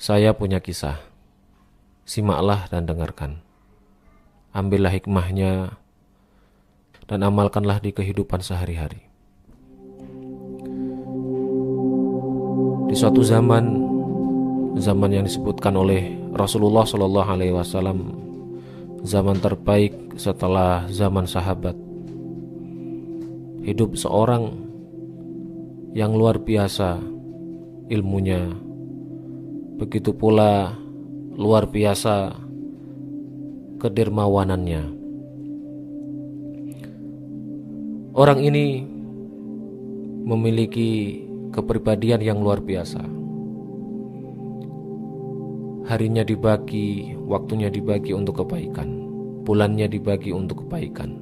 Saya punya kisah. Simaklah dan dengarkan. Ambillah hikmahnya dan amalkanlah di kehidupan sehari-hari. Di suatu zaman yang disebutkan oleh Rasulullah SAW, zaman terbaik setelah zaman sahabat, hidup seorang yang luar biasa ilmunya, begitu pula luar biasa kedermawanannya. Orang ini memiliki kepribadian yang luar biasa. Harinya dibagi, waktunya dibagi untuk kebaikan, bulannya dibagi untuk kebaikan,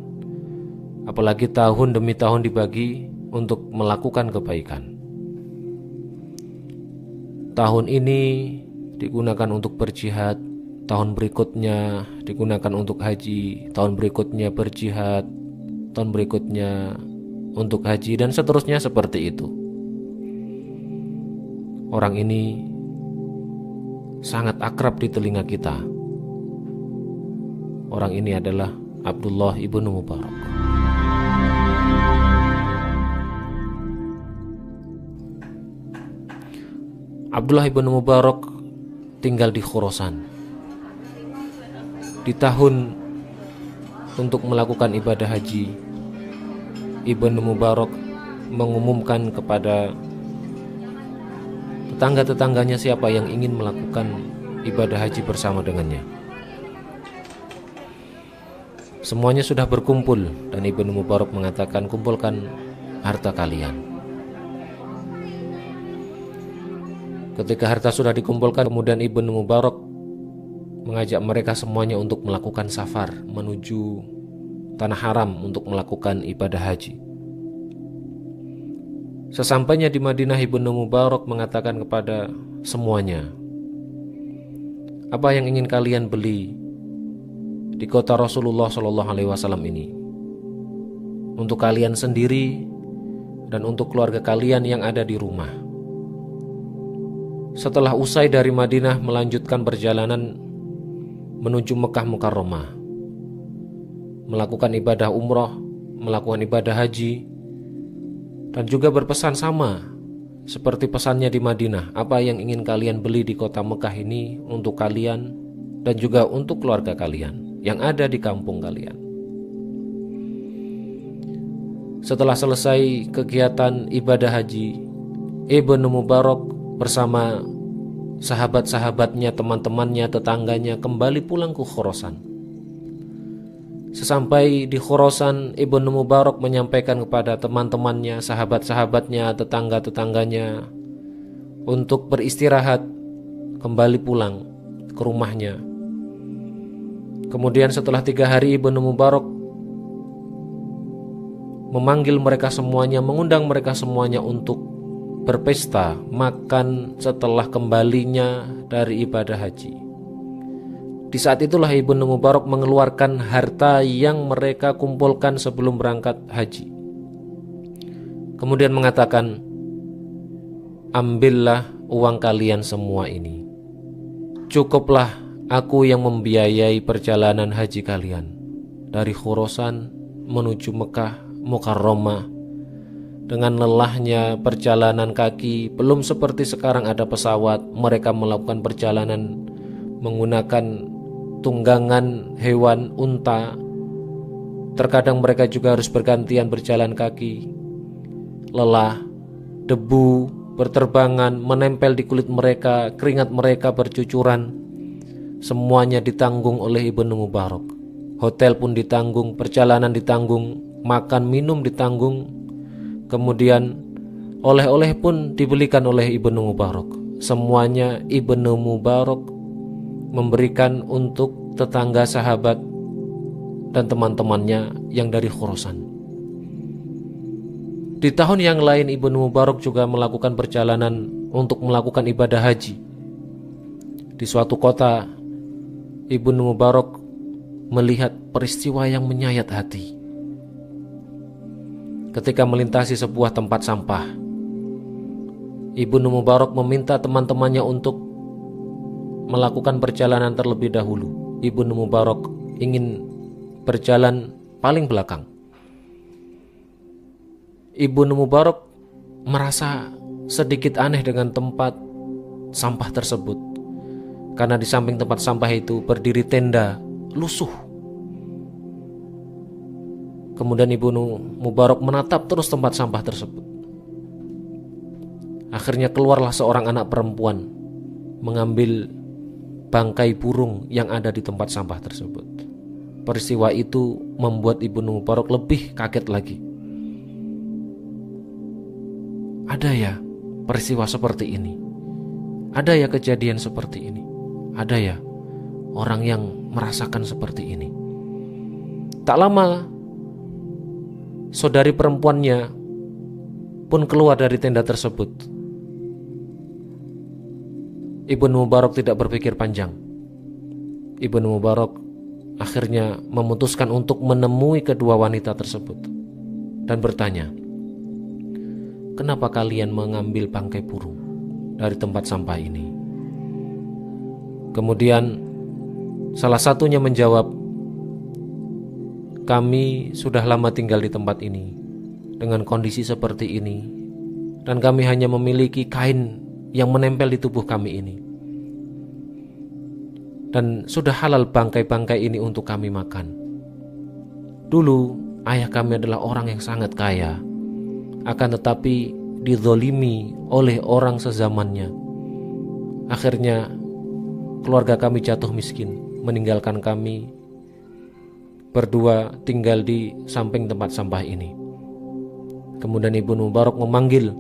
apalagi tahun demi tahun dibagi untuk melakukan kebaikan. Tahun ini digunakan untuk berjihad, tahun berikutnya digunakan untuk haji, tahun berikutnya berjihad, tahun berikutnya untuk haji, dan seterusnya seperti itu. Orang ini sangat akrab di telinga kita. Orang ini adalah Abdullah ibnu Mubarak. Abdullah ibnu Mubarak tinggal di Khurasan. Di tahun untuk melakukan ibadah haji, Ibnu Mubarak mengumumkan kepada tetangga-tetangganya siapa yang ingin melakukan ibadah haji bersama dengannya. Semuanya sudah berkumpul dan Ibnu Mubarak mengatakan, kumpulkan harta kalian. Ketika harta sudah dikumpulkan, kemudian Ibnu Mubarak mengajak mereka semuanya untuk melakukan safar menuju tanah haram untuk melakukan ibadah haji. Sesampainya di Madinah, Ibnu Mubarak mengatakan kepada semuanya, apa yang ingin kalian beli di kota Rasulullah SAW ini, untuk kalian sendiri dan untuk keluarga kalian yang ada di rumah. Setelah usai dari Madinah melanjutkan perjalanan menuju Mekah Mukarramah, melakukan ibadah umroh, melakukan ibadah haji, dan juga berpesan sama seperti pesannya di Madinah, apa yang ingin kalian beli di kota Mekah ini untuk kalian dan juga untuk keluarga kalian yang ada di kampung kalian. Setelah selesai kegiatan ibadah haji, Ibnu Mubarak bersama sahabat-sahabatnya, teman-temannya, tetangganya kembali pulang ke Khurasan. Sesampai di Khurasan, Ibnu Mubarak menyampaikan kepada teman-temannya, sahabat-sahabatnya, tetangga-tetangganya untuk beristirahat, kembali pulang ke rumahnya. Kemudian setelah 3 hari, Ibnu Mubarak memanggil mereka semuanya, mengundang mereka semuanya untuk berpesta makan setelah kembalinya dari ibadah haji. Di saat itulah Ibnu Mubarak mengeluarkan harta yang mereka kumpulkan sebelum berangkat haji. Kemudian mengatakan, ambillah uang kalian semua ini. Cukuplah aku yang membiayai perjalanan haji kalian dari Khurasan menuju Mekah Mukarramah. Dengan lelahnya perjalanan kaki, belum seperti sekarang ada pesawat, mereka melakukan perjalanan menggunakan tunggangan hewan unta. Terkadang mereka juga harus bergantian berjalan kaki. Lelah, debu berterbangan menempel di kulit mereka, keringat mereka bercucuran. Semuanya ditanggung oleh Ibnu Mubarak. Hotel pun ditanggung, perjalanan ditanggung, makan minum ditanggung. Kemudian oleh-oleh pun dibelikan oleh Ibnu Mubarak. Semuanya Ibnu Mubarak memberikan untuk tetangga, sahabat, dan teman-temannya yang dari Khurasan. Di tahun yang lain, Ibnu Mubarak juga melakukan perjalanan untuk melakukan ibadah haji. Di suatu kota, Ibnu Mubarak melihat peristiwa yang menyayat hati. Ketika melintasi sebuah tempat sampah, Ibnu Mubarak meminta teman-temannya untuk melakukan perjalanan terlebih dahulu. Ibnu Mubarak ingin berjalan paling belakang. Ibnu Mubarak merasa sedikit aneh dengan tempat sampah tersebut, karena di samping tempat sampah itu berdiri tenda lusuh. Kemudian Ibnu Mubarak menatap terus tempat sampah tersebut. Akhirnya keluarlah seorang anak perempuan mengambil bangkai burung yang ada di tempat sampah tersebut. Peristiwa itu membuat Ibnu Mubarak lebih kaget lagi. Ada ya peristiwa seperti ini? Ada ya kejadian seperti ini? Ada ya orang yang merasakan seperti ini? Tak lama saudari perempuannya pun keluar dari tenda tersebut. Ibnu Mubarak tidak berpikir panjang. Ibnu Mubarak akhirnya memutuskan untuk menemui kedua wanita tersebut dan bertanya, "Kenapa kalian mengambil bangkai burung dari tempat sampah ini?" Kemudian salah satunya menjawab, "Kami sudah lama tinggal di tempat ini dengan kondisi seperti ini, dan kami hanya memiliki kain yang menempel di tubuh kami ini. Dan sudah halal bangkai-bangkai ini untuk kami makan. Dulu ayah kami adalah orang yang sangat kaya, akan tetapi dizolimi oleh orang sezamannya. Akhirnya keluarga kami jatuh miskin, meninggalkan kami berdua tinggal di samping tempat sampah ini." Kemudian Ibnu Mubarak memanggil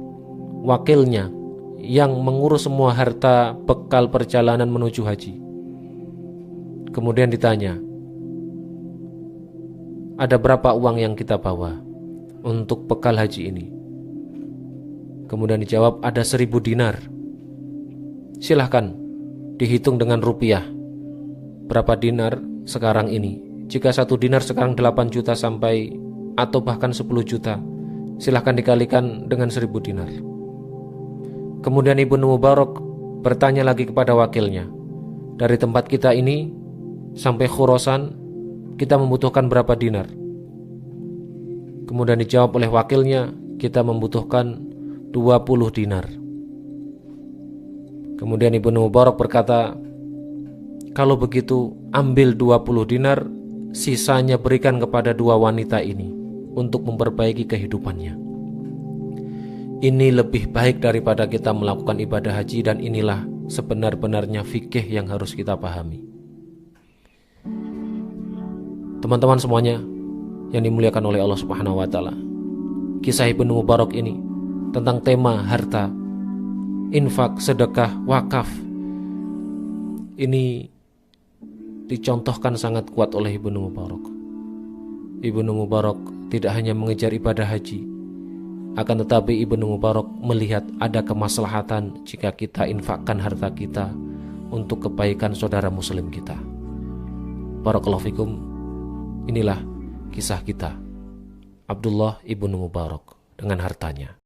wakilnya yang mengurus semua harta bekal perjalanan menuju haji. Kemudian ditanya, "Ada berapa uang yang kita bawa untuk bekal haji ini?" Kemudian dijawab, "Ada 1000 dinar. Silahkan dihitung dengan rupiah. Berapa dinar sekarang ini? Jika 1 dinar sekarang 8 juta sampai atau bahkan 10 juta, silahkan dikalikan dengan 1000 dinar." Kemudian Ibnu Mubarak bertanya lagi kepada wakilnya, "Dari tempat kita ini sampai Khurasan kita membutuhkan berapa dinar?" Kemudian dijawab oleh wakilnya, "Kita membutuhkan 20 dinar." Kemudian Ibnu Mubarak berkata, "Kalau begitu ambil 20 dinar, sisanya berikan kepada 2 wanita ini untuk memperbaiki kehidupannya. Ini lebih baik daripada kita melakukan ibadah haji, dan inilah sebenar-benarnya fikih yang harus kita pahami." Teman-teman semuanya yang dimuliakan oleh Allah Subhanahu wa taala, kisah Ibnu Mubarak ini tentang tema harta, infak, sedekah, wakaf, ini dicontohkan sangat kuat oleh Ibnu Mubarak. Ibnu Mubarak tidak hanya mengejar ibadah haji, akan tetapi Ibnu Mubarak melihat ada kemaslahatan jika kita infakkan harta kita untuk kebaikan saudara muslim kita. Barakallahu fikum. Inilah kisah kita, Abdullah Ibnu Mubarak dengan hartanya.